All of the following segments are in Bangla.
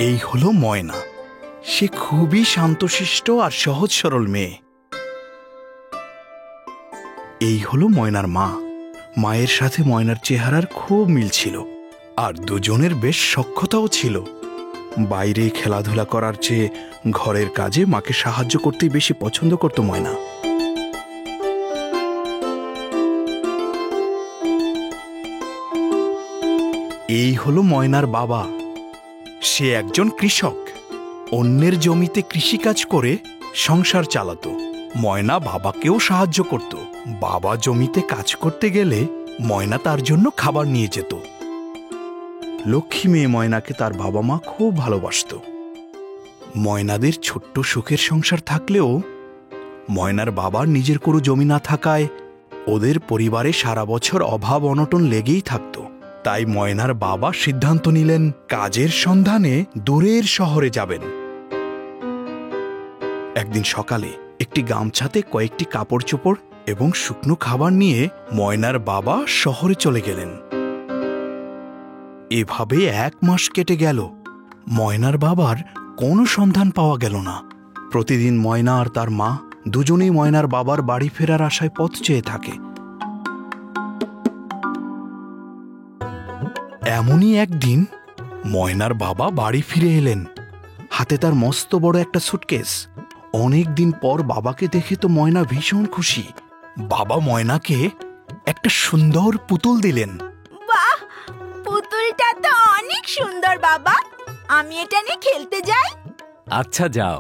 এই হলো ময়না। সে খুবই শান্তশিষ্ট আর সহজ সরল মেয়ে। এই হলো ময়নার মা। মায়ের সাথে ময়নার চেহারার খুব মিল ছিল, আর দুজনের বেশ সখ্যতাও ছিল। বাইরে খেলাধুলা করার চেয়ে ঘরের কাজে মাকে সাহায্য করতেই বেশি পছন্দ করত ময়না। এই হলো ময়নার বাবা। সে একজন কৃষক। অন্যের জমিতে কৃষিকাজ করে সংসার চালাতো। ময়না বাবাকেও সাহায্য করত। বাবা জমিতে কাজ করতে গেলে ময়না তার জন্য খাবার নিয়ে যেত। লক্ষ্মী মেয়ে ময়নাকে তার বাবা মা খুব ভালোবাসত। ময়নাদের ছোট্ট সুখের সংসার থাকলেও ময়নার বাবার নিজের কোনো জমি না থাকায় ওদের পরিবারে সারা বছর অভাব অনটন লেগেই থাকত। তাই ময়নার বাবা সিদ্ধান্ত নিলেন কাজের সন্ধানে দূরের শহরে যাবেন। একদিন সকালে একটি গামছাতে কয়েকটি কাপড় চোপড় এবং শুকনো খাবার নিয়ে ময়নার বাবা শহরে চলে গেলেন। এভাবে 1 মাস কেটে গেল। ময়নার বাবার কোনো সন্ধান পাওয়া গেল না। প্রতিদিন ময়না আর তার মা দুজনেই ময়নার বাবার বাড়ি ফেরার আশায় পথ চেয়ে থাকে। এমনই একদিন ময়নার বাবা বাড়ি ফিরে এলেন। হাতে তার মস্ত বড় একটা সুটকেস। অনেক দিন পর বাবাকে দেখে তো ময়না ভীষণ খুশি। বাবা ময়নাকে একটা সুন্দর পুতুল দিলেন। বাহ, পুতুলটা তো অনেক সুন্দর বাবা। আমি এটা নিয়ে খেলতে যাই। আচ্ছা যাও।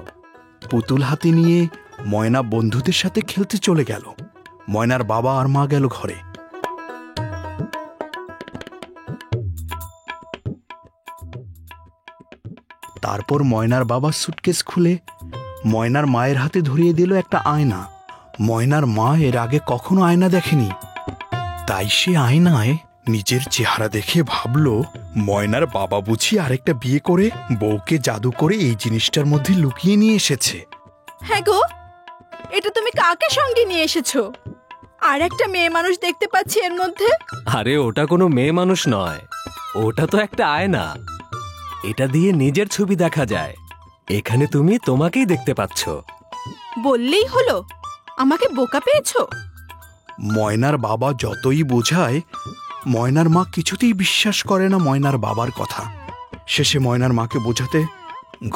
পুতুল হাতে নিয়ে ময়না বন্ধুদের সাথে খেলতে চলে গেল। ময়নার বাবা আর মা গেল ঘরে। তারপর ময়নার বাবা সুটকেস খুলে ময়নার মায়ের হাতে ধরিয়ে দিল একটা আয়না। ময়নার মা এর আগে কখনো আয়না দেখেনি। তাই সে আয়নায় নিজের চেহারা দেখে ভাবল, ময়নার বাবা বুঝি আরেকটা বিয়ে করে বউকে জাদু করে এই জিনিসটার মধ্যে লুকিয়ে নিয়ে এসেছে। হ্যাঁ গো, এটা তুমি কাকে সঙ্গে নিয়ে এসেছো? আর একটা মেয়ে মানুষ দেখতে পাচ্ছি এর মধ্যে। আরে ওটা কোনো মেয়ে মানুষ নয়, ওটা তো একটা আয়না। এটা দিয়ে নিজের ছবি দেখা যায়। এখানে তুমি তোমাকেই দেখতে পাচ্ছ। বললেই হলো, আমাকে বোকা পেয়েছো? ময়নার বাবা যতই বোঝায় ময়নার মা কিছুতেই বিশ্বাস করে না ময়নার বাবার কথা। শেষে ময়নার মাকে বোঝাতে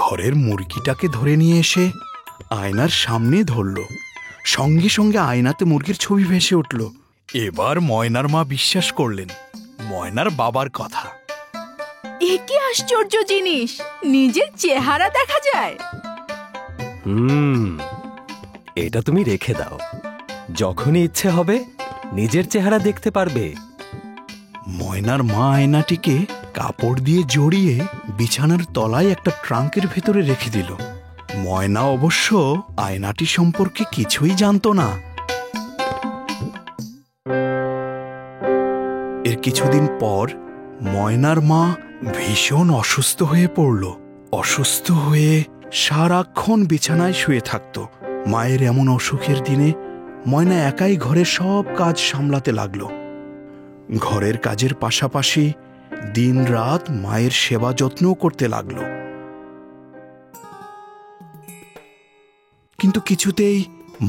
ঘরের মুরগিটাকে ধরে নিয়ে এসে আয়নার সামনে ধরল। সঙ্গে সঙ্গে আয়নাতে মুরগির ছবি ভেসে উঠল। এবার ময়নার মা বিশ্বাস করলেন ময়নার বাবার কথা। এ কি আশ্চর্য জিনিস, নিজের চেহারা দেখা যায়। এটা তুমি রেখে দাও, যখনই ইচ্ছে হবে নিজের চেহারা দেখতে পারবে। ময়নার মা আয়নাটিকে কাপড় দিয়ে জড়িয়ে বিছানার তলায় একটা ট্রাঙ্কের ভেতরে রেখে দিল। ময়না অবশ্য আয়নাটি সম্পর্কে কিছুই জানতো না। এর কিছুদিন পর ময়নার মা ভীষণ অসুস্থ হয়ে পড়ল। অসুস্থ হয়ে সারাক্ষণ বিছানায় শুয়ে থাকত। মায়ের এমন অসুখের দিনে ময়না একাই ঘরের সব কাজ সামলাতে লাগল। ঘরের কাজের পাশাপাশি দিনরাত মায়ের সেবা যত্নও করতে লাগল। কিন্তু কিছুতেই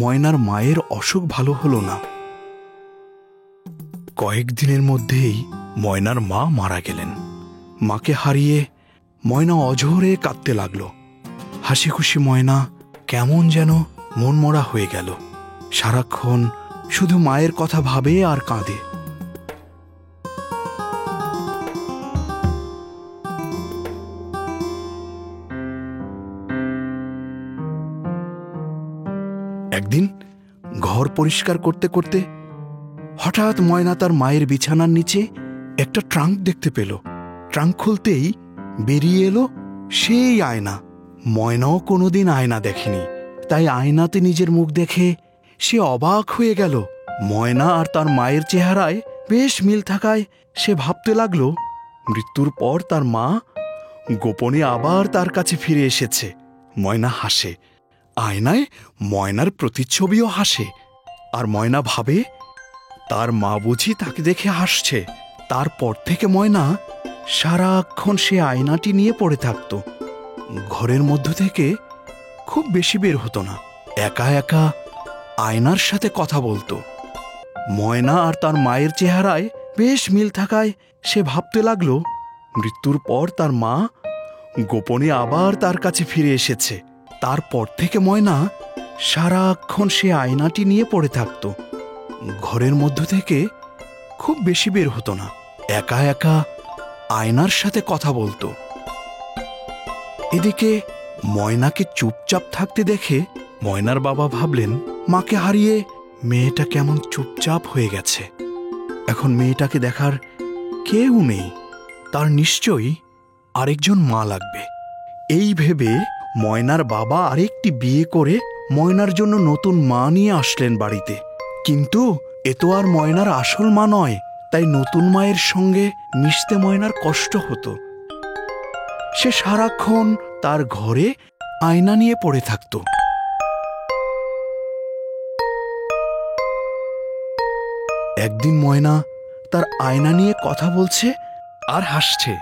ময়নার মায়ের অসুখ ভালো হলো না। কয়েকদিনের মধ্যেই ময়নার মা মারা গেলেন। মাকে হারিয়ে ময়না অঝরে কাঁদতে লাগল। হাসি খুশি ময়না কেমন যেন মনমরা হয়ে গেল। সারাক্ষণ শুধু মায়ের কথা ভাবে আর কাঁদে। একদিন ঘর পরিষ্কার করতে করতে হঠাৎ ময়না তার মায়ের বিছানার নিচে একটা ট্রাঙ্ক দেখতে পেল। ট্রাঙ্ক খুলতেই বেরিয়ে এলো সেই আয়না। ময়নাও কোনোদিন আয়না দেখেনি, তাই আয়নাতে নিজের মুখ দেখে সে অবাক হয়ে গেল। ময়না আর তার মায়ের চেহারায় বেশ মিল থাকায় সে ভাবতে লাগলো মৃত্যুর পর তার মা গোপনে আবার তার কাছে ফিরে এসেছে। ময়না হাসে। আয়নায় ময়নার প্রতিচ্ছবিও হাসে। আর ময়না ভাবে তার মা বুঝি তাকে দেখে হাসছে। তারপর থেকে ময়না সারাক্ষণ সে আয়নাটি নিয়ে পড়ে থাকত। ঘরের মধ্য থেকে খুব বেশি বের হতো না। একা একা আয়নার সাথে কথা বলতো। ময়না আর তার মায়ের চেহারায় বেশ মিল থাকায় সে ভাবতে লাগলো মৃত্যুর পর তার মা গোপনে আবার তার কাছে ফিরে এসেছে। তারপর থেকে ময়না সারাক্ষণ সে আয়নাটি নিয়ে পড়ে থাকত। ঘরের মধ্য থেকে খুব বেশি বের হতো না। একা একা আয়নার সাথে কথা বলতো। এদিকে ময়নাকে চুপচাপ থাকতে দেখে ময়নার বাবা ভাবলেন মাকে হারিয়ে মেয়েটা কেমন চুপচাপ হয়ে গেছে। এখন মেয়েটাকে দেখার কেউ নেই, তার নিশ্চয়ই আরেকজন মা লাগবে। এই ভেবে ময়নার বাবা আরেকটি বিয়ে করে ময়নার জন্য নতুন মা নিয়ে আসলেন বাড়িতে। কিন্তু এ তো আর ময়নার আসল মা নয়, তাই নতুন মায়ের সঙ্গে মিশতে ময়নার কষ্ট হতো। সে সারাক্ষণ তার ঘরে আয়না নিয়ে পড়ে থাকত। একদিন ময়না তার আয়না নিয়ে কথা বলছে আর হাসছে।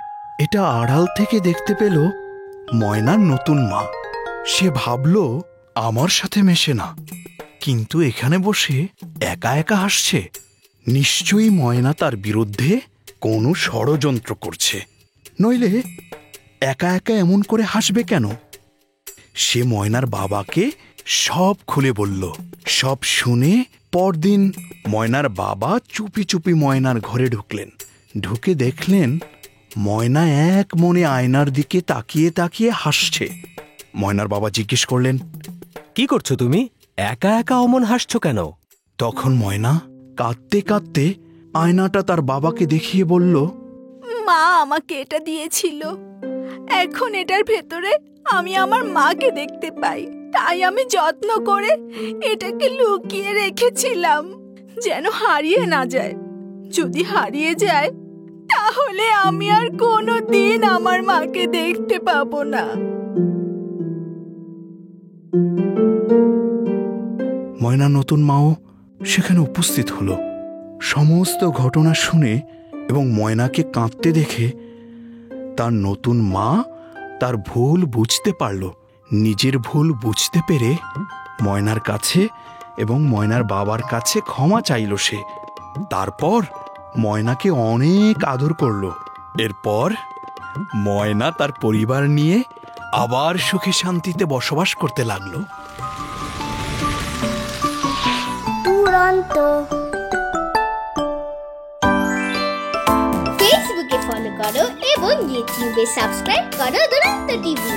এটা আড়াল থেকে দেখতে পেল ময়নার নতুন মা। সে ভাবল আমার সাথে মেশে না, কিন্তু এখানে বসে একা একা হাসছে। নিশ্চয়ই ময়না তার বিরুদ্ধে কোনো ষড়যন্ত্র করছে, নইলে একা একা এমন করে হাসবে কেন? সে ময়নার বাবাকে সব খুলে বলল। সব শুনে পরদিন ময়নার বাবা চুপি চুপি ময়নার ঘরে ঢুকলেন। ঢুকে দেখলেন ময়না এক মনে আয়নার দিকে তাকিয়ে তাকিয়ে হাসছে। ময়নার বাবা জিজ্ঞেস করলেন, কি করছো তুমি? একা একা অমন হাসছো কেন? তখন ময়না কাঁদতে কাঁদতে আয়নাটা তার বাবাকে দেখিয়ে বলল, মা আমাকে এটা দিয়েছিল। এখন এটার ভেতরে আমি আমার মাকে দেখতে পাই, তাই আমি যত্ন করে এটাকে লুকিয়ে রেখেছিলাম যেন হারিয়ে না যায়। যদি হারিয়ে যায় তাহলে আমি আর কোনোদিন আমার মাকে দেখতে পাবো না। ময়না নতুন মাও সেখানে উপস্থিত হলো। সমস্ত ঘটনা শুনে এবং ময়নাকে কাঁদতে দেখে তার নতুন মা তার ভুল বুঝতে পারল। নিজের ভুল বুঝতে পেরে ময়নার কাছে এবং ময়নার বাবার কাছে ক্ষমা চাইল সে। তারপর ময়নাকে অনেক আদর করল। এরপর ময়না তার পরিবার নিয়ে আবার সুখে শান্তিতে বসবাস করতে লাগলো। ফেসবুকে ফলো করো এবং ইউটিউবে সাবস্ক্রাইব করো দুরন্ত টিভি।